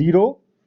0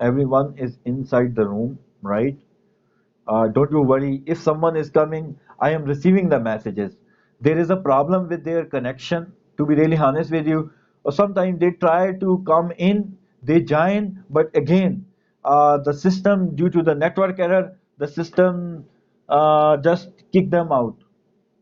Everyone is inside the room, right? Don't you worry. If someone is coming, I am receiving the messages. There is a problem with their connection, to be really honest with you. Or sometimes they try to come in, they join, but again, the system, due to the network error, the system just kick them out.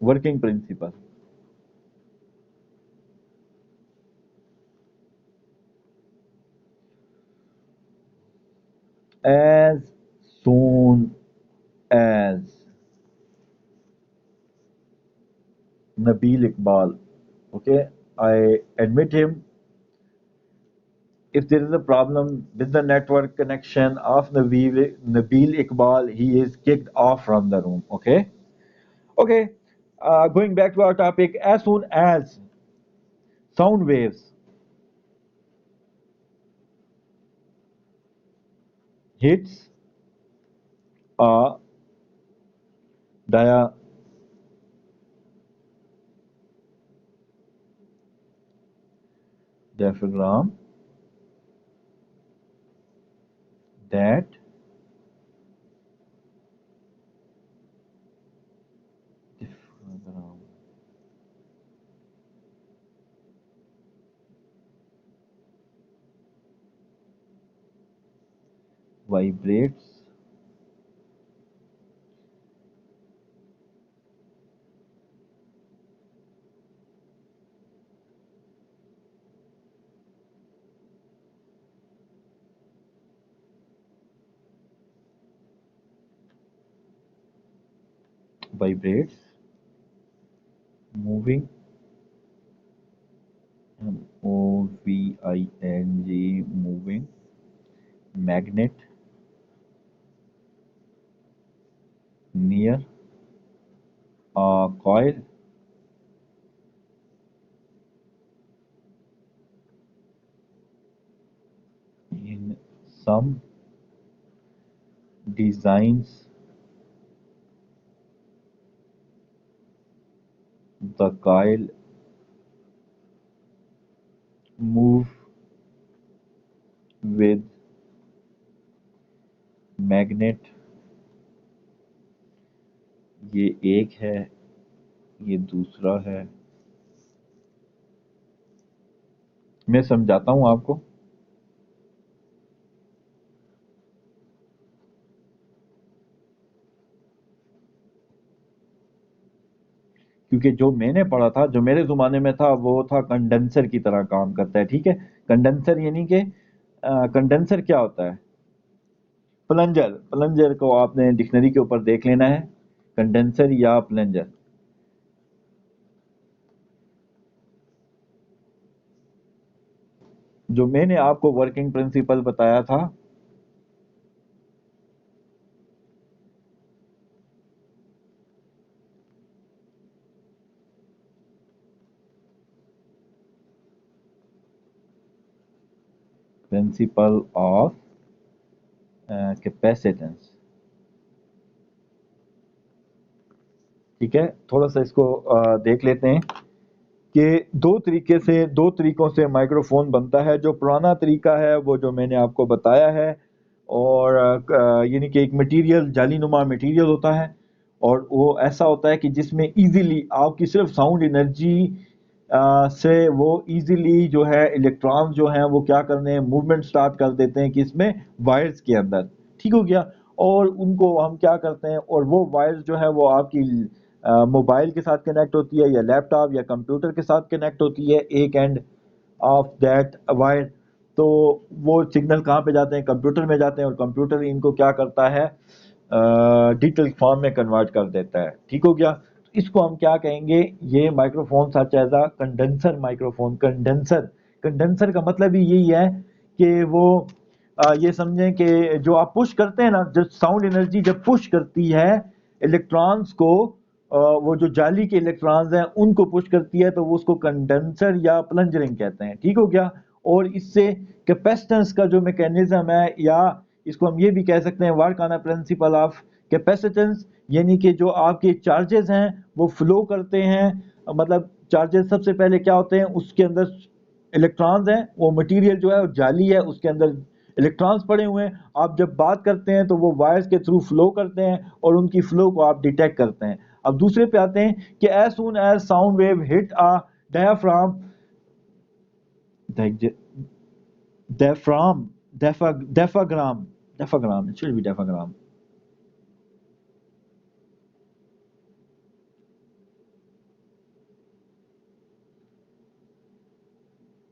working principle. As soon as Nabil Iqbal, okay, I admit him, if there is a problem with the network connection of Nabil Iqbal, he is kicked off from the room. Okay, okay. Going back to our topic, as soon as sound waves hits a dia- diaphragm, that diaphragm vibrates vibrates, moving, moving, moving magnet near a coil in some designs. The coil move with magnet. یہ ایک ہے، یہ دوسرا ہے. میں سمجھاتا ہوں آپ کو. کیونکہ جو میں نے پڑھا تھا، جو میرے زمانے میں تھا، وہ تھا کنڈنسر کی طرح کام کرتا ہے. ٹھیک ہے، کنڈنسر یعنی کہ کنڈنسر کیا ہوتا ہے؟ پلنجر. پلنجر کو آپ نے ڈکشنری کے اوپر دیکھ لینا ہے، کنڈنسر یا پلنجر. جو میں نے آپ کو ورکنگ پرنسپل بتایا تھا، پرنسپل آف کیپیسیٹنس. ٹھیک ہے، تھوڑا سا اس کو دیکھ لیتے ہیں کہ دو طریقوں سے مائکرو فون بنتا ہے. جو پرانا طریقہ ہے وہ جو میں نے آپ کو بتایا ہے، اور یعنی کہ ایک مٹیریل، جالی نما مٹیریل ہوتا ہے، اور وہ ایسا ہوتا ہے کہ جس میں ایزیلی آپ کی صرف ساؤنڈ انرجی سے وہ ایزیلی جو ہے الیکٹرانز جو ہیں وہ کیا کرنے ہیں، موومنٹ سٹارٹ کر دیتے ہیں کہ اس میں وائرز کے اندر. ٹھیک ہو گیا. اور ان کو ہم کیا کرتے ہیں، اور وہ وائرز جو ہے وہ آپ کی موبائل کے ساتھ کنیکٹ ہوتی ہے، یا لیپ ٹاپ یا کمپیوٹر کے ساتھ کنیکٹ ہوتی ہے، ایک اینڈ آف دیٹ وائر. تو وہ سگنل کہاں پہ جاتے ہیں؟ کمپیوٹر میں جاتے ہیں، اور کمپیوٹر ان کو کیا کرتا ہے، ڈیجیٹل فارم میں کنورٹ کر دیتا ہے. ٹھیک ہو گیا. اس کو ہم کیا کہیں گے؟ یہ micro phone such as a condenser micro phone. Condenser, condenser کا مطلب ہی یہی ہے کہ وہ یہ سمجھیں کہ جو آپ پش کرتے ہیں نا، جو ساؤنڈ انرجی جب پش کرتی ہے الیکٹرانز کو، وہ جو جالی کے الیکٹرانز ہیں ان کو پش کرتی ہے، تو وہ اس کو کنڈنسر یا پلنجرنگ کہتے ہیں. ٹھیک ہو گیا. اور اس سے کیپیسٹنس کا جو میکینزم ہے، یا اس کو ہم یہ بھی کہہ سکتے ہیں work on a principle of کیپیسیٹنس، یعنی کہ جو آپ کے چارجز ہیں وہ فلو کرتے ہیں. مطلب چارجز سب سے پہلے کیا ہوتے ہیں، اس کے اندر الیکٹرانز ہیں، وہ مٹیریل جو ہے وہ جالی ہے، اس کے اندر الیکٹرانز پڑے ہوئے ہیں. آپ جب بات کرتے ہیں تو وہ وائرز کے تھرو فلو کرتے ہیں، اور ان کی فلو کو آپ ڈیٹیکٹ کرتے ہیں. اب دوسرے پہ آتے ہیں کہ as soon as sound wave hit a diaphragm, diaphragm diaphragm diaphragm it should be diaphragm.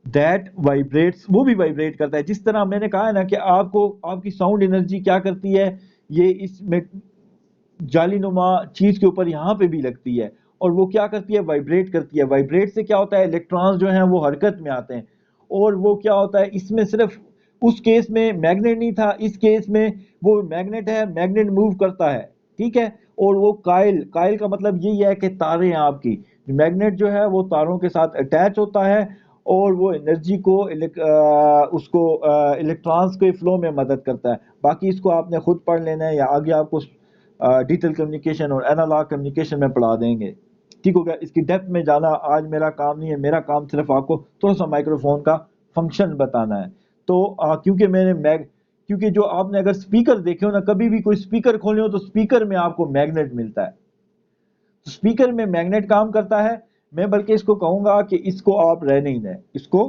that vibrates, وہ بھی وائبریٹ کرتا ہے. جس طرح میں نے کہا ہے نا کہ آپ کو آپ کی ساؤنڈ انرجی کیا کرتی ہے, یہ اس میں جالی نما چیز کے اوپر یہاں پہ بھی لگتی ہے اور وہ کیا کرتی ہے, وائبریٹ کرتی ہے. وائبریٹ سے کیا ہوتا ہے, الیکٹرانز جو ہیں وہ حرکت میں آتے ہیں, اور وہ کیا ہوتا ہے, اس میں صرف اس کیس میں میگنیٹ نہیں تھا, اس کیس میں وہ میگنیٹ ہے, میگنیٹ موو کرتا ہے, ٹھیک ہے. اور وہ کائل, کائل کا مطلب یہی ہے کہ تاریں ہیں آپ کی, میگنیٹ جو ہے وہ تاروں کے ساتھ اٹیچ ہوتا ہے اور وہ انرجی کو اس کو الیکٹرانز کے فلو میں مدد کرتا ہے. باقی اس کو آپ نے خود پڑھ لینا ہے یا آگے آپ کو ڈیجیٹل کمیونیکیشن اور اینالاگ کمیونیکیشن میں پڑھا دیں گے, ٹھیک ہو گیا. اس کی ڈیپتھ میں جانا آج میرا کام نہیں ہے, میرا کام صرف آپ کو تھوڑا سا مائکرو فون کا فنکشن بتانا ہے. تو کیونکہ میں نے کیونکہ جو آپ نے اگر سپیکر دیکھے ہو نا, کبھی بھی کوئی سپیکر کھولے ہو تو سپیکر میں آپ کو میگنیٹ ملتا ہے, تو سپیکر میں میگنیٹ کام کرتا ہے. میں بلکہ اس کو کہوں گا کہ اس کو آپ رہنے نہیں دیں, اس کو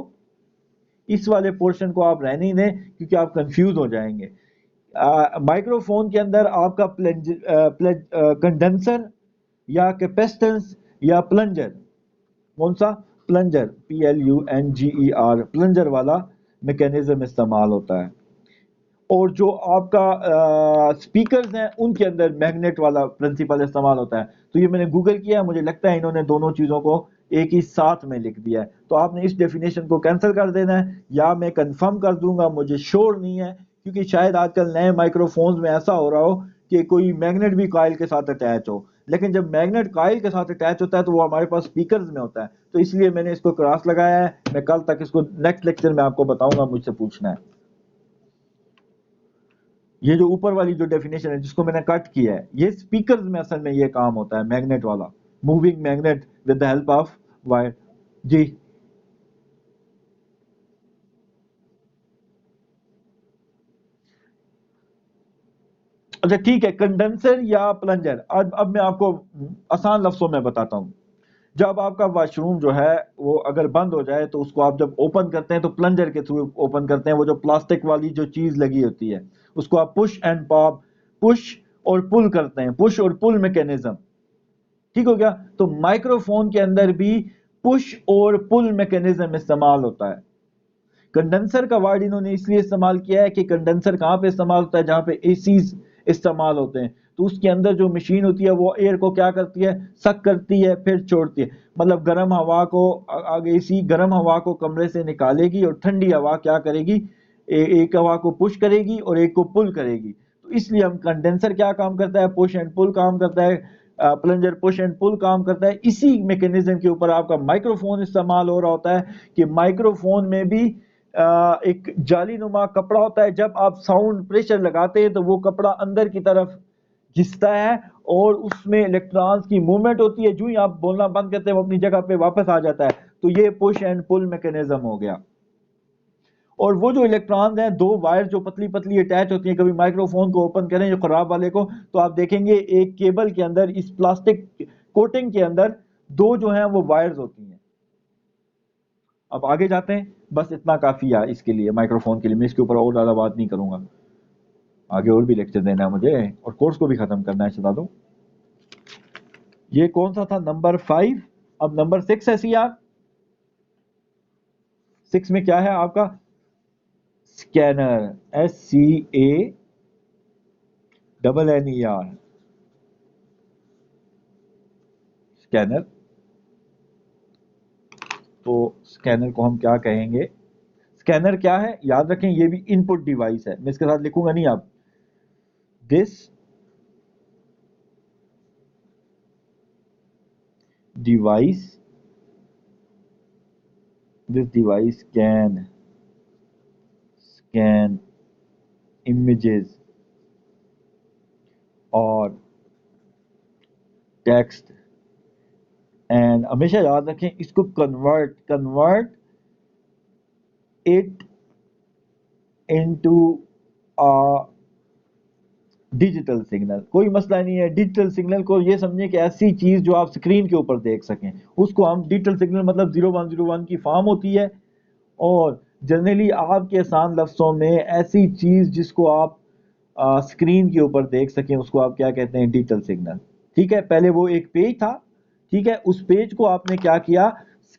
اس والے پورشن کو آپ رہنے نہیں دیں کیونکہ آپ کنفیوز ہو جائیں گے. مائکرو فون کے اندر آپ کا کنڈنسر یا کیپیسٹنس یا پلنجر, کون سا, پلنجر, PLUNGER, پلنجر والا میکینزم استعمال ہوتا ہے. اور جو آپ کا سپیکرز ہیں ان کے اندر میگنیٹ والا پرنسپل استعمال ہوتا ہے. تو یہ میں نے گوگل کیا, مجھے لگتا ہے انہوں نے دونوں چیزوں کو ایک ہی ساتھ میں لکھ دیا ہے. تو آپ نے اس ڈیفینیشن کو کینسل کر دینا ہے, یا میں کنفرم کر دوں گا, مجھے شور نہیں ہے, کیونکہ شاید آج کل نئے مائکرو فونز میں ایسا ہو رہا ہو کہ کوئی میگنیٹ بھی کائل کے ساتھ اٹیچ ہو, لیکن جب میگنیٹ کائل کے ساتھ اٹیچ ہوتا ہے تو وہ ہمارے پاس سپیکرز میں ہوتا ہے. تو اس لیے میں نے اس کو کراس لگایا ہے. میں کل تک اس کو نیکسٹ لیکچر میں آپ کو بتاؤں گا, مجھ سے پوچھنا ہے. یہ جو اوپر والی جو ڈیفینیشن ہے جس کو میں نے کٹ کیا ہے, یہ سپیکرز میں اصل میں یہ کام ہوتا ہے, میگنیٹ والا, moving magnet with the help of wire. جی اچھا ٹھیک ہے, کنڈنسر یا پلنجر. اب میں آپ کو آسان لفظوں میں بتاتا ہوں. جب آپ کا واش روم جو ہے وہ اگر بند ہو جائے تو اس کو آپ جب اوپن کرتے ہیں تو پلنجر کے تھرو اوپن کرتے ہیں. وہ جو پلاسٹک والی جو چیز لگی ہوتی ہے اس کو آپ پش اینڈ پاپ, پش اور پل کرتے ہیں, پش اور پل میکینزم, ٹھیک ہو گیا. تو مائکرو فون کے اندر بھی پش اور پل میکینزم استعمال ہوتا ہے. کنڈنسر کا ورڈ انہوں نے اس لیے استعمال کیا ہے کہ کنڈنسر کہاں پہ استعمال ہوتا ہے, جہاں پہ اے سیز استعمال ہوتے ہیں. تو اس کے اندر جو مشین ہوتی ہے وہ ایئر کو کیا کرتی ہے, سک کرتی ہے پھر چھوڑتی ہے. مطلب گرم ہوا کو آگے اسی گرم ہوا کو کمرے سے نکالے گی اور ٹھنڈی ہوا کیا کرے گی, ایک ہوا کو پش کرے گی اور ایک کو پل کرے گی. تو اس لیے ہم کنڈنسر کیا کام کرتا ہے, پش اینڈ پل کام کرتا ہے. پلنجر پش اینڈ پل کام کرتا ہے. اسی میکینزم کے اوپر آپ کا مائکرو فون استعمال ہو رہا ہوتا ہے کہ مائکرو فون میں بھی ایک جالی نما کپڑا ہوتا ہے. جب آپ ساؤنڈ پریشر لگاتے ہیں تو وہ کپڑا اندر کی طرف گھستا ہے اور اس میں الیکٹرانز کی موومنٹ ہوتی ہے. جو ہی آپ بولنا بند کرتے ہیں وہ اپنی جگہ پہ واپس آ جاتا ہے. تو یہ پش اینڈ پل میکینزم ہو گیا. اور وہ جو الیکٹرانز ہیں, دو وائر جو پتلی پتلی اٹیچ ہوتی ہیں, کبھی مائکرو فون کو اوپن کریں جو خراب والے کو تو آپ دیکھیں گے ایک کیبل کے اندر, اس پلاسٹک کوٹنگ کے اندر دو جو ہیں وہ وائرز ہوتی ہیں. اب آگے جاتے ہیں, بس اتنا کافی ہے اس کے لیے, مائکرو فون کے لیے. میں اس کے اوپر اور زیادہ بات نہیں کروں گا, آگے اور بھی لیکچر دینا ہے مجھے اور کورس کو بھی ختم کرنا ہے. چلا دو, یہ کون سا تھا, نمبر 5. اب نمبر 6 ہے سی آر. 6 میں کیا ہے آپ کا, اسکینر, SCANNER, اسکینر. تو اسکینر کو ہم کیا کہیں گے, اسکینر کیا ہے یاد رکھیں, یہ بھی ان پٹ ڈیوائس ہے. میں اس کے ساتھ لکھوں گا نہیں, آپ دس device can scan images or text and ہمیشہ یاد رکھیں اس کو convert it into a digital signal. کوئی مسئلہ نہیں ہے, ڈیجیٹل سگنل کو یہ سمجھیں کہ ایسی چیز جو آپ سکرین کے اوپر دیکھ سکیں, اس کو ہم ڈیجیٹل سگنل مطلب 0101 کی فارم ہوتی ہے. اور جنرلی آپ کے آسان لفظوں میں ایسی چیز جس کو آپ سکرین کے اوپر دیکھ سکیں اس کو آپ کیا کہتے ہیں, ڈیجیٹل سگنل. ٹھیک ہے, پہلے وہ ایک پیج تھا, ٹھیک ہے, اس پیج کو آپ نے کیا کیا,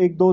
1 2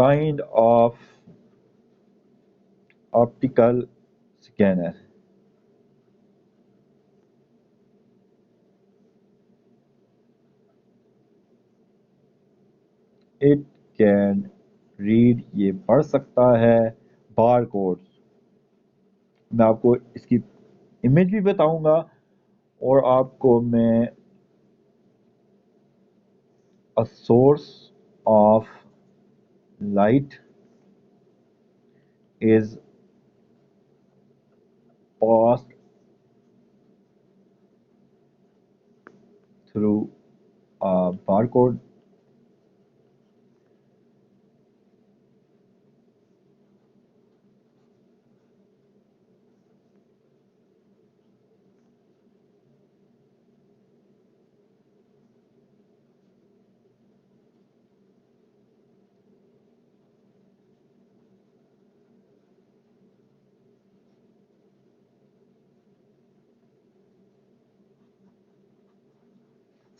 kind of optical scanner. It can read, یہ پڑھ سکتا ہے بار کوڈ. میں آپ کو اس کی امیج بھی بتاؤں گا اور آپ کو میں a source of light is passed through a barcode.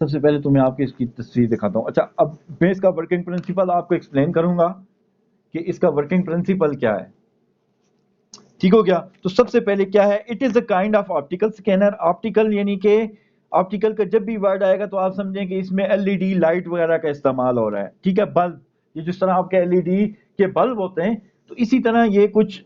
سب سے پہلے تو میں آپ کی اس کی تصویر دکھاتا ہوں. اچھا اب میں اس کا ورکنگ پرنسپل آپ کو ایکسپلین کروں گا کہ اس کا ورکنگ پرنسپل کیا ہے. ٹھیک ہو گیا؟ تو سب سے پہلے کیا ہے, it is a kind of optical scanner. Optical یعنی کہ آپٹیکل کا جب بھی ورڈ آئے گا تو آپ سمجھیں کہ اس میں ایل ای ڈی لائٹ وغیرہ کا استعمال ہو رہا ہے. ٹھیک ہے, بلب, یہ جس طرح آپ کے ایل ای ڈی کے بلب ہوتے ہیں تو اسی طرح یہ کچھ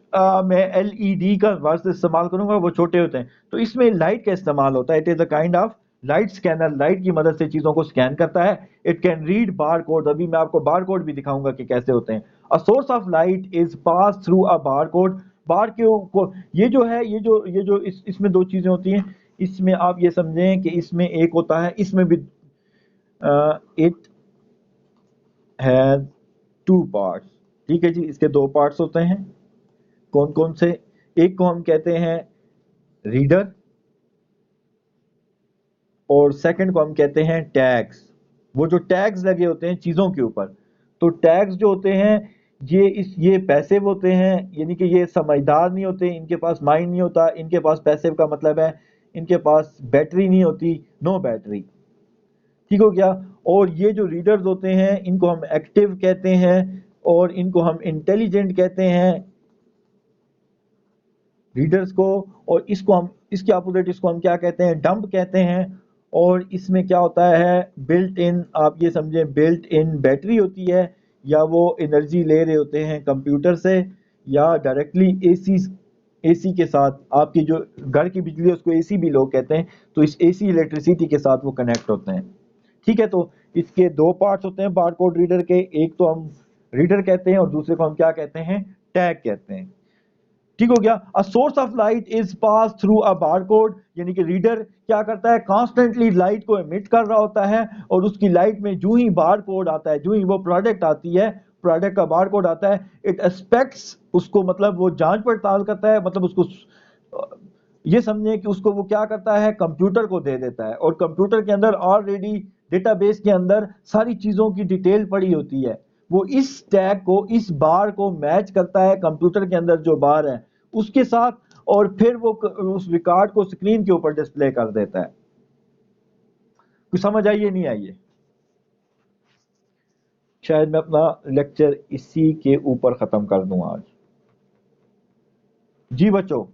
میں ایل ای ڈی کا ورڈ استعمال کروں گا, وہ چھوٹے ہوتے ہیں تو اس میں لائٹ کا استعمال ہوتا ہے. It is a kind of light scanner, light کی مدد سے چیزوں کو سکین کرتا ہے. It can read bar code, ابھی میں آپ کو بار کوڈ بھی دکھاؤں گا کہ کیسے ہوتے ہیں. A source of light is passed through a barcode. بار کو یہ جو ہے یہ جو اس میں دو چیزیں ہوتی ہیں. اس میں آپ یہ سمجھیں کہ اس میں ایک ہوتا ہے, اس میں بھی it has two parts. ٹھیک ہے جی, اس کے دو پارٹس ہوتے ہیں. کون کون سے؟ ایک کو ہم کہتے ہیں ریڈر اور سیکنڈ کو ہم کہتے ہیں ٹیگز. وہ جو ٹیگز لگے ہوتے ہیں چیزوں کے اوپر, تو ٹیگز جو ہوتے ہیں یہ پیسیو ہوتے ہیں, یعنی کہ یہ سمجھدار نہیں ہوتے, ان کے پاس مائنڈ نہیں ہوتا. ان کے پاس پیسیو کا مطلب ہے ان کے پاس بیٹری نہیں ہوتی, نو بیٹری. ٹھیک ہو گیا؟ اور یہ جو ریڈرز ہوتے ہیں ان کو ہم ایکٹیو کہتے ہیں اور ان کو ہم انٹیلیجنٹ کہتے ہیں, ریڈرز کو. اور اس کو ہم اس کے اپوزٹ اس کو ہم کیا کہتے ہیں؟ ڈمپ کہتے ہیں. اور اس میں کیا ہوتا ہے, بلٹ ان, آپ یہ سمجھیں بلٹ ان بیٹری ہوتی ہے, یا وہ انرجی لے رہے ہوتے ہیں کمپیوٹر سے, یا ڈائریکٹلی اے سی کے ساتھ. آپ کی جو گھر کی بجلی ہے اس کو اے سی بھی لوگ کہتے ہیں, تو اس اے سی الیکٹریسٹی کے ساتھ وہ کنیکٹ ہوتے ہیں. ٹھیک ہے, تو اس کے دو پارٹس ہوتے ہیں بار کوڈ ریڈر کے, ایک تو ہم ریڈر کہتے ہیں اور دوسرے کو ہم کیا کہتے ہیں؟ ٹیگ کہتے ہیں. ٹھیک ہو گیا؟ A source of light is passed through a barcode, یعنی کہ ریڈر کیا کرتا ہے؟ کانسٹنٹلی لائٹ کو emit کر رہا ہوتا ہے, اور اس کی لائٹ میں جو ہی بار کوڈ آتا ہے, جو ہی وہ پروڈکٹ آتی ہے, پروڈکٹ کا بار کوڈ آتا ہے, اٹ ایکسپیکٹس, اس کو مطلب وہ جانچ پڑتال کرتا ہے, مطلب اس کو یہ سمجھیں کہ اس کو وہ کیا کرتا ہے؟ کمپیوٹر کو دے دیتا ہے. اور کمپیوٹر کے اندر آلریڈی ڈیٹا بیس کے اندر ساری چیزوں کی ڈیٹیل پڑی ہوتی ہے. وہ اس ٹیگ کو, اس بار کو میچ کرتا ہے کمپیوٹر کے اندر جو بار ہے اس کے ساتھ, اور پھر وہ اس ریکارڈ کو سکرین کے اوپر ڈسپلے کر دیتا ہے. کچھ سمجھ آئیے نہیں آئیے؟ شاید میں اپنا لیکچر اسی کے اوپر ختم کر دوں آج. جی بچوں,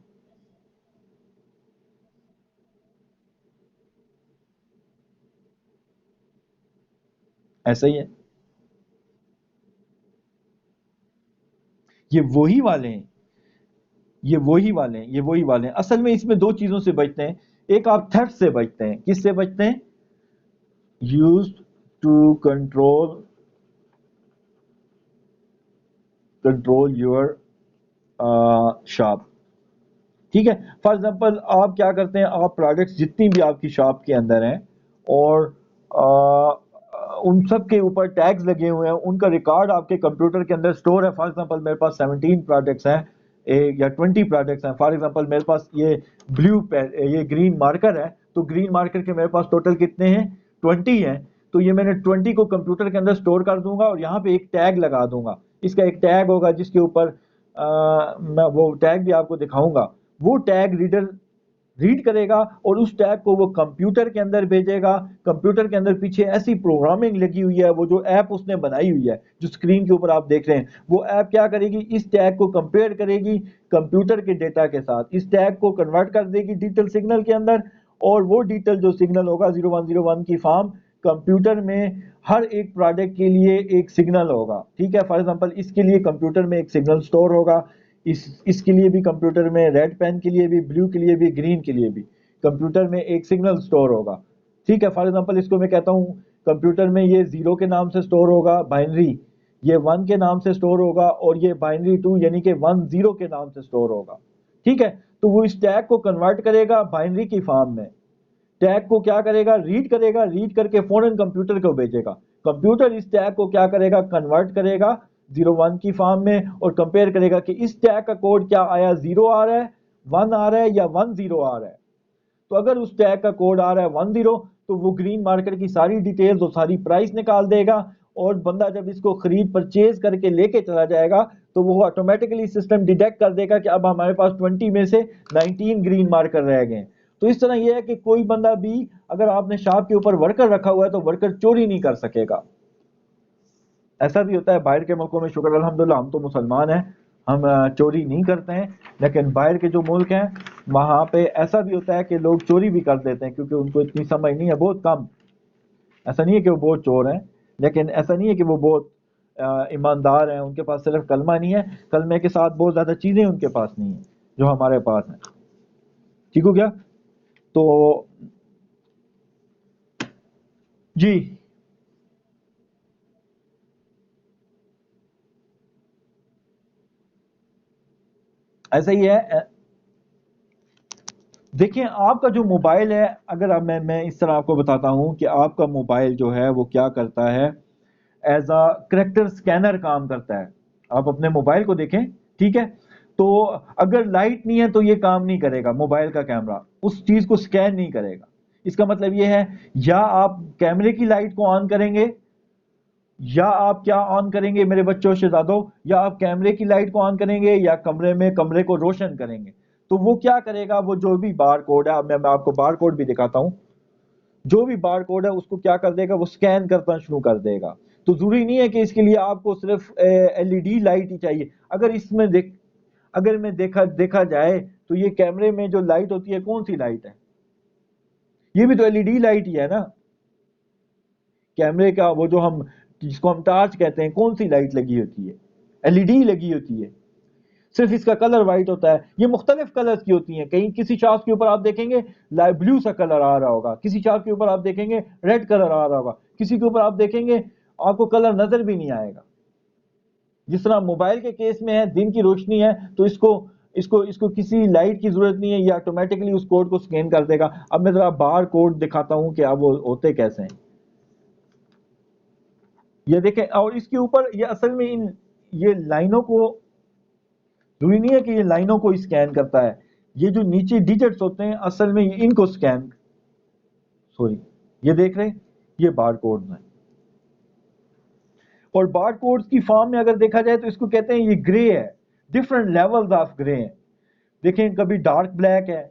ایسا ہی ہے. یہ وہی والے ہیں, یہ وہی والے ہیں, یہ وہی والے ہیں. اصل میں اس میں دو چیزوں سے بچتے ہیں. ایک آپ تھیفٹ سے بچتے ہیں. کس سے بچتے ہیں؟ used to control your shop. ٹھیک ہے, فار ایگزامپل آپ کیا کرتے ہیں, آپ پروڈکٹس جتنی بھی آپ کی شاپ کے اندر ہیں اور ان سب کے اوپر ٹیگز لگے ہوئے ہیں, ان کا ریکارڈ آپ کے کمپیوٹر کے اندر سٹور ہے. فار ایگزامپل میرے پاس 17 پروڈکٹس ہیں یا 20 پروڈکٹس ہیں. فار ایگزامپل میرے پاس یہ یہ گرین مارکر ہے, تو گرین مارکر کے میرے پاس ٹوٹل کتنے ہیں؟ 20 ہیں. تو یہ میں نے 20 کو کمپیوٹر کے اندر سٹور کر دوں گا اور یہاں پہ ایک ٹیگ لگا دوں گا. اس کا ایک ٹیگ ہوگا جس کے اوپر میں وہ ٹیگ بھی آپ کو دکھاؤں گا. وہ ٹیگ ریڈ کرے گا اور اس ٹیگ کو وہ کمپیوٹر کے اندر بھیجے گا. کمپیوٹر کے اندر پیچھے ایسی پروگرامنگ لگی ہوئی ہے, وہ جو ایپ اس نے بنائی ہوئی ہے جو اسکرین کے اوپر آپ دیکھ رہے ہیں, وہ ایپ کیا کرے گی, اس ٹیگ کو کمپیئر کرے گی کمپیوٹر کے ڈیٹا کے ساتھ, اس ٹیگ کو کنورٹ کر دے گی ڈیجیٹل سگنل کے اندر, اور وہ ڈیجیٹل جو سگنل ہوگا 0101 کی فارم کمپیوٹر میں ہر ایک پروڈکٹ کے لیے ایک سگنل ہوگا. ٹھیک ہے, فار ایگزامپل اس کے لیے کمپیوٹر میں ایک سگنل سٹور ہوگا, اس کے لیے بھی کمپیوٹر میں, ریڈ پین کے لیے بھی, بلو کے لیے بھی, گرین کے لیے بھی کمپیوٹر میں ایک سگنل سٹور ہوگا. ٹھیک ہے, فار ایگزامپل اس کو میں کہتا ہوں کمپیوٹر میں یہ 0 کے نام سے سٹور ہوگا بائنری, یہ 1 کے نام سے سٹور ہوگا, اور یہ بائنری 2 یعنی کہ 10 کے نام سے سٹور ہوگا. ٹھیک ہے, تو وہ اس ٹیگ کو کنورٹ کرے گا بائنری کی فارم میں, ٹیگ کو کیا کرے گا, ریڈ کرے گا, ریڈ کر کے فوراً کمپیوٹر کو بھیجے گا. کمپیوٹر اس ٹیگ کو کیا کرے گا, کنورٹ کرے گا 01 کی فارم میں, اور کمپیئر کرے گا کہ اس ٹیگ کا کوڈ کیا آیا, 0 آ رہا ہے, 1 آ رہا ہے, یا 10 آ رہا ہے. تو اگر اس ٹیگ کا کوڈ آ رہا ہے 10, تو وہ گرین مارکیٹ کی ساری ڈیٹیلز اور ساری پرائس نکال دے گا, اور بندہ جب اس کو خرید پرچیز کر کے لے کے چلا جائے گا تو وہ آٹومیٹکلی سسٹم ڈیٹیکٹ کر دے گا کہ اب ہمارے پاس 20 میں سے 19 گرین مارکر رہ گئے. تو اس طرح یہ ہے کہ کوئی بندہ بھی اگر آپ نے شاپ کے اوپر ورکر رکھا ہوا ہے تو ورکر چوری نہیں کر سکے گا. ایسا بھی ہوتا ہے باہر کے ملکوں میں, شکر الحمدللہ ہم تو مسلمان ہیں, ہم چوری نہیں کرتے ہیں, لیکن باہر کے جو ملک ہیں وہاں پہ ایسا بھی ہوتا ہے کہ لوگ چوری بھی کر دیتے ہیں, کیونکہ ان کو اتنی سمجھ نہیں ہے, بہت کم. ایسا نہیں ہے کہ وہ بہت چور ہیں, لیکن ایسا نہیں ہے کہ وہ بہت ایماندار ہیں, ان کے پاس صرف کلمہ نہیں ہے, کلمے کے ساتھ بہت زیادہ چیزیں ان کے پاس نہیں ہیں جو ہمارے پاس ہیں. ٹھیک ہو گیا؟ تو جی ایسا ہی ہے. دیکھیں آپ کا جو موبائل ہے, اگر میں اس طرح آپ کو بتاتا ہوں کہ آپ کا موبائل جو ہے وہ کیا کرتا ہے, ایز اے کریکٹر سکینر کام کرتا ہے. آپ اپنے موبائل کو دیکھیں, ٹھیک ہے, تو اگر لائٹ نہیں ہے تو یہ کام نہیں کرے گا, موبائل کا کیمرہ اس چیز کو سکین نہیں کرے گا. اس کا مطلب یہ ہے یا آپ کیمرے کی لائٹ کو آن کریں گے, یا آپ کیا آن کریں گے میرے بچوں شہزادوں, یا آپ کیمرے کی لائٹ کو آن کریں گے یا کمرے کو روشن کریں گے. تو وہ کیا کرے گا, وہ جو بھی بار کوڈ ہے, میں آپ کو بار کوڈ بھی دکھاتا ہوں, جو بھی بار کوڈ ہے اس کو کیا کر دے گا, وہ سکین کرنا شروع کر دے گا. تو ضروری نہیں ہے کہ اس کے لیے آپ کو صرف ایل ای ڈی لائٹ ہی چاہیے. اگر اس میں اگر میں دیکھا جائے تو یہ کیمرے میں جو لائٹ ہوتی ہے کون سی لائٹ ہے, یہ بھی تو ایل ای ڈی لائٹ ہی ہے نا. کیمرے کا وہ جو جس کو ہم ٹارچ کہتے ہیں, کون سی لائٹ لگی ہوتی ہے, ایل ای ڈی لگی ہوتی ہے, صرف اس کا کلر وائٹ ہوتا ہے. یہ مختلف کلرز کی ہوتی ہیں, کہیں کسی شاپ کے اوپر آپ دیکھیں گے بلو سا کلر آ رہا ہوگا, کسی شاپ کے اوپر آپ دیکھیں گے ریڈ کلر آ رہا ہوگا, کسی کے اوپر آپ دیکھیں گے آپ کو کلر نظر بھی نہیں آئے گا. جس طرح موبائل کے کیس میں ہے, دن کی روشنی ہے تو اس کو کسی لائٹ کی ضرورت نہیں ہے, یہ آٹومیٹکلی اس کوڈ کو سکین کر دے گا. اب میں ذرا بار کوڈ دکھاتا ہوں کہ اب وہ ہوتے کیسے ہیں. یہ دیکھیں, اور اس کے اوپر یہ اصل میں یہ لائنوں کو ضروری نہیں ہے کہ یہ لائنوں کو اسکین کرتا ہے, یہ جو نیچے ڈیجٹس ہوتے ہیں اصل میں ان کو سکین, سوری یہ دیکھ رہے ہیں, یہ بار کوڈ ہیں. اور بار کوڈز کی فارم میں اگر دیکھا جائے تو اس کو کہتے ہیں یہ گرے ہے, ڈفرنٹ لیولز آف گرے ہیں. دیکھیں کبھی ڈارک بلیک ہے,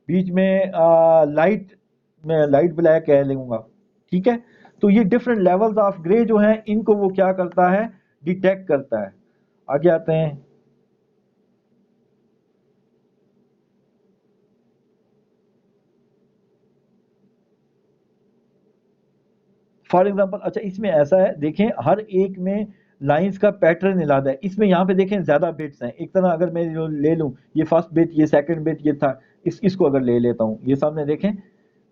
بیچ میں لائٹ بلیک ہے لوں گا, ٹھیک ہے. تو یہ ڈفرنٹ لیولز آف گرے جو ہیں ان کو وہ کیا کرتا ہے, ڈیٹیکٹ کرتا ہے. آگے آتے ہیں. فار ایگزامپل, اچھا اس میں ایسا ہے, دیکھیں ہر ایک میں لائنز کا پیٹرن علیحدہ ہے. اس میں یہاں پہ دیکھیں زیادہ بٹس ہیں, ایک طرح اگر میں لے لوں یہ فرسٹ بٹ, یہ سیکنڈ بٹ, یہ تھا, اس کو اگر لے لیتا ہوں, یہ سامنے دیکھیں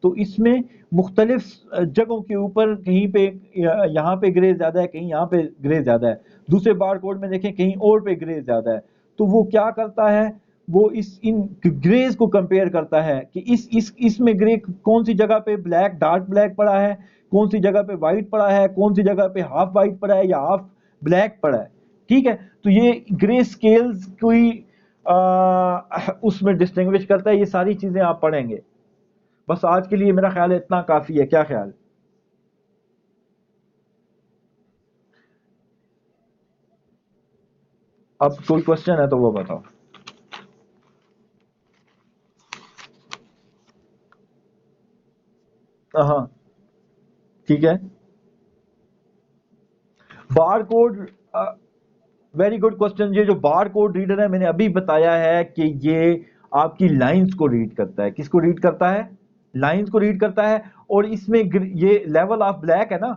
تو اس میں مختلف جگہوں کے اوپر کہیں پہ یہاں پہ گرے زیادہ ہے, کہیں یہاں پہ گرے زیادہ ہے. دوسرے بار کوڈ میں دیکھیں کہیں اور پہ گرے زیادہ ہے. تو وہ کیا کرتا ہے, وہ ان گریز کو کمپیئر کرتا ہے کہ اس میں گرے کون سی جگہ پہ بلیک ڈارک بلیک پڑا ہے, کون سی جگہ پہ وائٹ پڑا ہے, کون سی جگہ پہ ہاف وائٹ پڑا ہے یا ہاف بلیک پڑا ہے. ٹھیک ہے, تو یہ گرے سکیلز کوئی اس میں ڈسٹنگوش کرتا ہے. یہ ساری چیزیں آپ پڑھیں گے. بس آج کے لیے میرا خیال ہے اتنا کافی ہے. کیا خیال؟ اب کوئی کوشچن ہے تو وہ بتاؤ. ہاں ٹھیک ہے. Bar code, very good question. یہ جو بار کوڈ ریڈر ہے میں نے ابھی بتایا ہے کہ یہ آپ کی لائنز کو ریڈ کرتا ہے. کس کو ریڈ کرتا ہے؟ لائنز کو ریڈ کرتا ہے. اور اس میں یہ لیول آف بلیک ہے نا.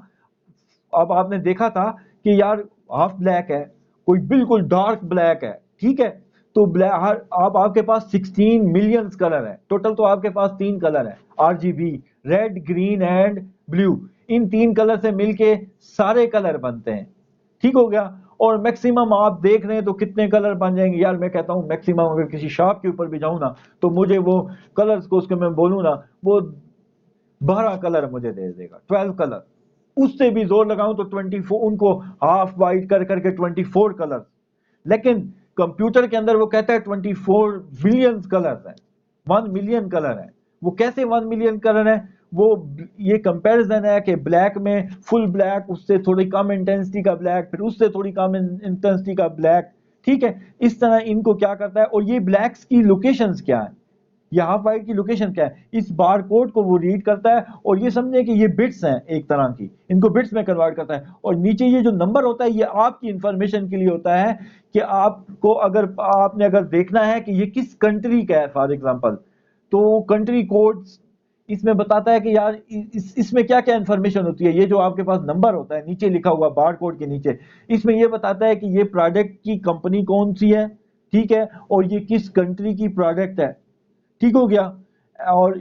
اب آپ نے دیکھا تھا کہ یار ہاف بلیک ہے، کوئی بالکل ڈارک بلیک ہے، ٹھیک ہے. تو اب آپ کے پاس 16 ملینز کلر ہے ٹوٹل. تو آپ کے پاس 3 کلر ہے RGB، red green and blue. ان 3 کلر سے مل کے سارے کلر بنتے ہیں. ٹھیک ہو گیا. اور میکسیمم آپ دیکھ رہے ہیں تو کتنے کلر بن جائیں گے یار. میں کہتا ہوں میکسیمم اگر کسی شاپ کے اوپر بھی جاؤں نا تو مجھے وہ کلرز کو اس کے میں بولوں نا وہ 12 کلر مجھے دے دے گا، 12 کلر. اس سے بھی زور لگاؤں تو 24، ان کو ہاف وائٹ کر کر کے 24 کلر. لیکن کمپیوٹر کے اندر وہ کہتا ہے 24 ملین کلر ہیں، 1 ملین کلر ہیں. وہ کیسے 1 ملین کلر ہیں؟ وہ یہ کمپیریزن ہے کہ بلیک میں فل بلیک، اس سے تھوڑی کم انٹینسٹی کا بلیک، پھر اس سے تھوڑی کم انٹینسٹی کا بلیک. ٹھیک ہے. اس طرح ان کو کیا کرتا ہے. اور یہ بلیکس کی لوکیشنز کیا ہیں، یہ ہاف وائٹ کی لوکیشن کیا ہے، اس بار کوڈ کو وہ ریڈ کرتا ہے. اور یہ سمجھے کہ یہ بٹس ہیں ایک طرح کی، ان کو بٹس میں کنورٹ کرتا ہے. اور نیچے یہ جو نمبر ہوتا ہے یہ آپ کی انفارمیشن کے لیے ہوتا ہے کہ آپ کو اگر آپ نے اگر دیکھنا ہے کہ یہ کس کنٹری کا ہے فار ایگزامپل، تو کنٹری کوڈ اس میں بتاتا ہے کہ یار اس میں کیا کیا انفارمیشن ہوتی ہے. یہ جو آپ کے پاس نمبر ہوتا ہے نیچے لکھا ہوا بار کوڈ کے نیچے، اس میں یہ بتاتا ہے کہ یہ پروڈکٹ کی کمپنی کون سی ہے، ٹھیک ہے، اور یہ کس کنٹری کی پروڈکٹ ہے. ٹھیک ہو گیا. اور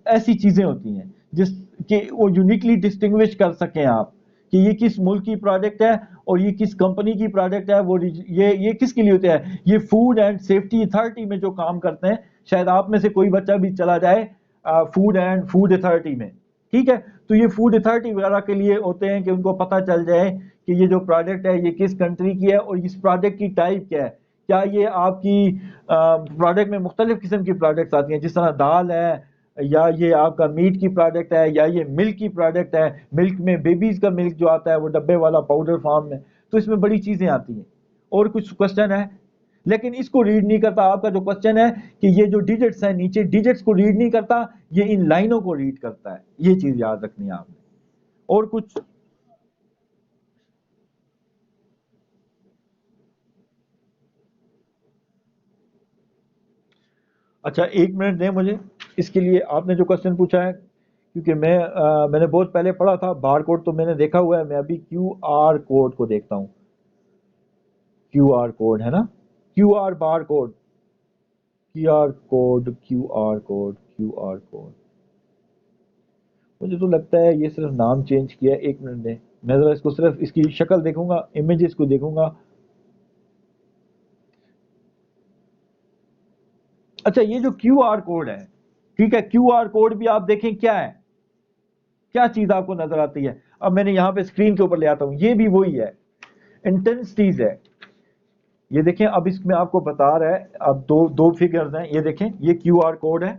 ایسی چیزیں ہوتی ہیں جس کہ وہ یونیکلی ڈسٹنگوش کر سکیں آپ کہ یہ کس ملک کی پروڈکٹ ہے اور یہ کس کمپنی کی پروڈکٹ ہے. وہ یہ کس کے لیے ہوتا ہے؟ یہ فوڈ اینڈ سیفٹی اتھارٹی میں جو کام کرتے ہیں. شاید آپ میں سے کوئی بچہ بھی چلا جائے فوڈ اتھارٹی میں، ٹھیک ہے. تو یہ فوڈ اتھارٹی وغیرہ کے لیے ہوتے ہیں کہ ان کو پتہ چل جائے کہ یہ جو پروڈکٹ ہے یہ کس کنٹری کی ہے اور اس پروڈکٹ کی ٹائپ کیا ہے. کیا یہ آپ کی پروڈکٹ میں مختلف قسم کی پروڈکٹس آتی ہیں جس طرح دال ہے، یا یہ آپ کا میٹ کی پروڈکٹ ہے، یا یہ ملک کی پروڈکٹ ہے. ملک میں بیبیز کا ملک جو آتا ہے وہ ڈبے والا پاؤڈر فارم میں. تو اس میں بڑی چیزیں آتی ہیں. اور کچھ کوشچن ہے لیکن اس کو ریڈ نہیں کرتا. آپ کا جو کوشچن ہے کہ یہ جو ڈیجٹس ہیں نیچے، ڈیجٹس کو ریڈ نہیں کرتا، یہ ان لائنوں کو ریڈ کرتا ہے. یہ چیز یاد رکھنی ہے آپ نے. اور کچھ؟ اچھا ایک منٹ دیں مجھے اس کے لیے. آپ نے جو کوشچن پوچھا ہے کیونکہ میں نے بہت پہلے پڑھا تھا بار کوڈ تو میں نے دیکھا ہوا ہے. میں ابھی کیو آر کوڈ کو دیکھتا ہوں. کیو آر کوڈ ہے نا، Q R bar code, Q R code, Q R code, Q R code. مجھے تو لگتا ہے یہ صرف نام چینج کیا ہے. ایک منٹ دیں میں ذرا اس کو صرف اس کی شکل دیکھوں گا، امیجز کو دیکھوں گا. اچھا یہ جو کیو آر کوڈ ہے، ٹھیک ہے، کیو آر کوڈ بھی آپ دیکھیں کیا ہے، کیا چیز آپ کو نظر آتی ہے. اب میں نے یہاں پہ اسکرین کے اوپر لے آتا ہوں. یہ بھی وہی ہے، انٹینسٹیز ہے. یہ دیکھیں اب اس میں آپ کو بتا رہا ہے. اب دو فگرز ہیں، یہ دیکھیں یہ کیو آر کوڈ ہے.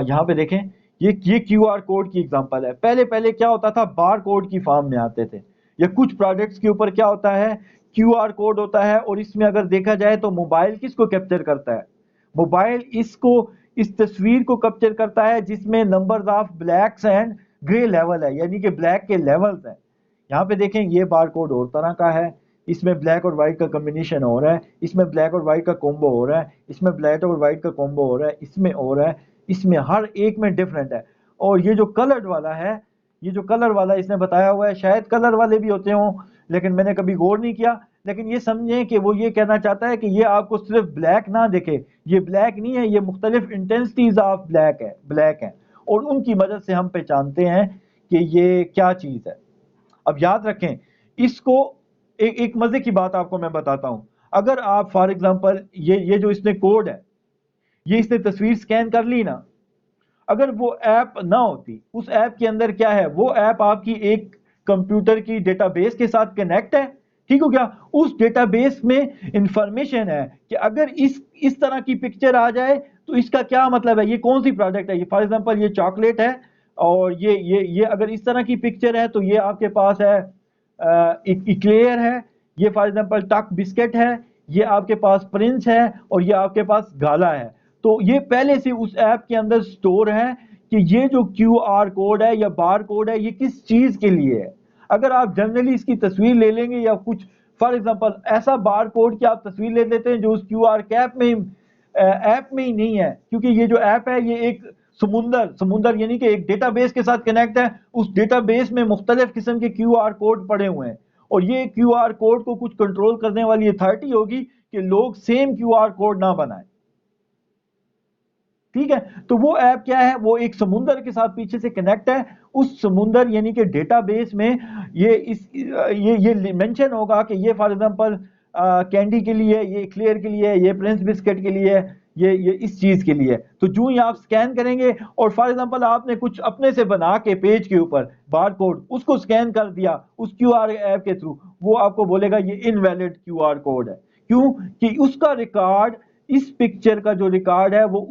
یہاں پہ دیکھیں یہ کیو آر کوڈ کی ایگزامپل ہے. پہلے پہلے کیا ہوتا تھا، بار کوڈ کی فارم میں آتے تھے. یا کچھ پروڈکٹس کے اوپر کیا ہوتا ہے، کیو آر کوڈ ہوتا ہے. اور اس میں اگر دیکھا جائے تو موبائل کس کو کیپچر کرتا ہے؟ موبائل اس تصویر کو کیپچر کرتا ہے جس میں numbers of blacks and grey level ہے، یعنی کہ بلیک کے لیولز ہیں. یہاں پہ دیکھیں یہ بار کوڈ اور طرح کا ہے. اس میں بلیک اور وائٹ کا کمبینیشن ہو رہا ہے، اس میں بلیک اور وائٹ کا کومبو ہو رہا ہے، اس میں بلیک اور وائٹ کا کومبو ہو رہا ہے، اس میں ہو رہا ہے، اس میں ہر ایک میں ڈفرینٹ ہے. اور یہ جو کلرڈ والا ہے، یہ جو کلر والا اس نے بتایا ہوا ہے، شاید کلر والے بھی ہوتے ہوں لیکن میں نے کبھی غور نہیں کیا. لیکن یہ سمجھیں کہ وہ یہ کہنا چاہتا ہے کہ یہ آپ کو صرف بلیک نہ دکھے. یہ بلیک نہیں ہے، یہ مختلف انٹینسٹیز آف بلیک ہیں. اور ان کی مدد سے ہم پہچانتے ہیں کہ یہ کیا چیز ہے. اب یاد رکھیں اس کو، ایک مزے کی بات آپ کو میں بتاتا ہوں. اگر آپ فار ایگزامپل یہ جو اس نے کوڈ ہے، یہ اس نے تصویر سکین کر لی نا، اگر وہ ایپ نہ ہوتی، اس ایپ کے اندر کیا ہے، وہ ایپ آپ کی ایک کمپیوٹر کی ڈیٹا بیس کے ساتھ کنیکٹ ہے. ٹھیک ہو گیا. اس ڈیٹا بیس میں انفارمیشن ہے کہ اگر اس طرح کی پکچر آ جائے تو اس کا کیا مطلب ہے، یہ کون سی پروڈکٹ ہے. یہ فار ایگزامپل یہ چاکلیٹ ہے، اور یہ اگر اس طرح کی پکچر ہے تو یہ آپ کے پاس ہے اکلیئر ہے. یہ فار ایگزامپل ٹک بسکٹ ہے. یہ آپ کے پاس پرنس ہے، اور یہ آپ کے پاس گالا ہے. تو یہ پہلے سے اس ایپ کے اندر سٹور ہے کہ یہ جو کیو آر کوڈ ہے یا بار کوڈ ہے یہ کس چیز کے لیے ہے. اگر آپ جنرلی اس کی تصویر لے لیں گے یا کچھ فار ایگزامپل ایسا بار کوڈ کی آپ تصویر لے لیتے ہیں جو اس کیو آر ایپ میں ہی نہیں ہے, کیونکہ یہ جو ایپ ہے یہ ایک سمندر یعنی کہ ایک ڈیٹا بیس کے ساتھ کنیکٹ ہے. اس ڈیٹا بیس میں مختلف قسم کے کیو آر کوڈ پڑے ہوئے ہیں, اور یہ کیو آر کوڈ کو کچھ کنٹرول کرنے والی اتھارٹی ہوگی کہ لوگ سیم کیو آر کوڈ نہ بنائیں. ٹھیک ہے, تو وہ ایپ کیا ہے, وہ ایک سمندر کے ساتھ پیچھے سے کنیکٹ ہے. اس سمندر یعنی کہ ڈیٹا بیس میں یہ مینشن ہوگا کہ یہ فار ایگزامپل کینڈی کے لیے, یہ کلیئر کے لیے, یہ پرنس بسکٹ کے لیے, یہ اس چیز کے لیے. تو جو ہی آپ سکین کریں گے اور فار ایگزامپل آپ نے کچھ اپنے سے بنا کے پیج کے اوپر بار کوڈ اس کو سکین کر دیا اس کیو آر ایپ کے تھرو, وہ آپ کو بولے گا یہ انویلڈ کیو آر کوڈ ہے. کیوں کہ اس کا ریکارڈ, اس پکچر کا جو ریکارڈ ہے وہ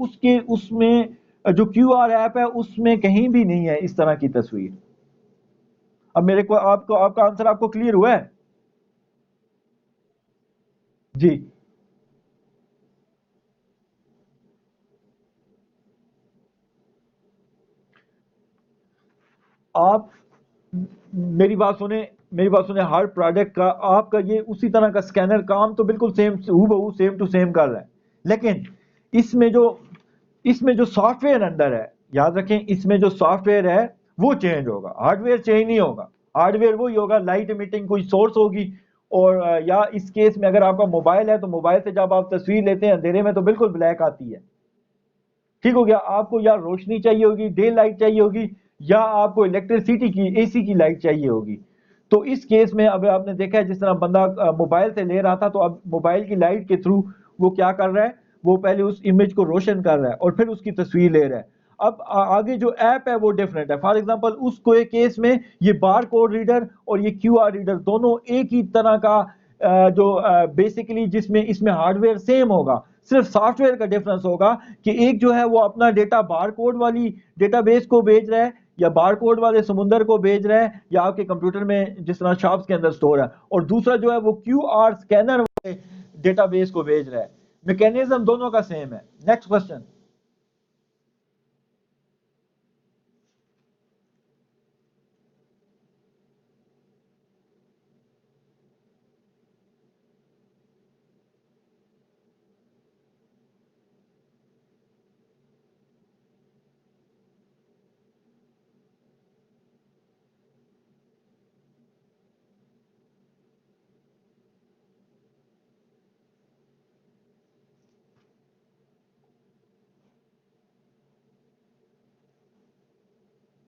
اس میں جو کیو آر ایپ ہے اس میں کہیں بھی نہیں ہے اس طرح کی تصویر. اب میرے کو آپ کا آنسر آپ کو کلیئر ہوا ہے؟ جی آپ میری بات سنیں, ہر پروڈکٹ کا آپ کا یہ اسی طرح کا سکینر کام تو بالکل سیم ٹو سیم کر رہا ہے, لیکن اس میں جو سافٹ ویئر اندر ہے, یاد رکھیں اس میں جو سافٹ ویئر ہے وہ چینج ہوگا, ہارڈ ویئر چینج نہیں ہوگا. ہارڈ ویئر وہی ہوگا, لائٹ ایمیٹنگ کوئی سورس ہوگی, اور یا اس کیس میں اگر آپ کا موبائل ہے تو موبائل سے جب آپ تصویر لیتے ہیں اندھیرے میں تو بالکل بلیک آتی ہے. ٹھیک ہو گیا, آپ کو یا روشنی چاہیے ہوگی, ڈے لائٹ چاہیے ہوگی, یا آپ کو الیکٹریسٹی کی اے سی کی لائٹ چاہیے ہوگی. تو اس کیس میں اب آپ نے دیکھا ہے جس طرح بندہ موبائل سے لے رہا تھا, تو اب موبائل کی لائٹ کے تھرو وہ کیا کر رہا ہے, وہ پہلے اس امیج کو روشن کر رہا ہے اور پھر اس کی تصویر لے رہا ہے. اب آگے جو ایپ ہے وہ ڈیفرنٹ ہے. فار ایگزامپل اس کو ایک کیس میں یہ بار کوڈ ریڈر اور یہ کیو آر ریڈر دونوں ایک ہی طرح کا جو بیسیکلی جس میں اس میں ہارڈ ویئر سیم ہوگا, صرف سافٹ ویئر کا ڈیفرنس ہوگا کہ ایک جو ہے وہ اپنا ڈیٹا بار کوڈ والی ڈیٹا بیس کو بھیج رہا ہے یا بار کوڈ والے سمندر کو بھیج رہا ہے یا آپ کے کمپیوٹر میں جس طرح شاپس کے اندر سٹور ہے, اور دوسرا جو ہے وہ کیو آر سکینر والے ڈیٹا بیس کو بھیج رہا ہے. میکینزم دونوں کا سیم ہے. Next question.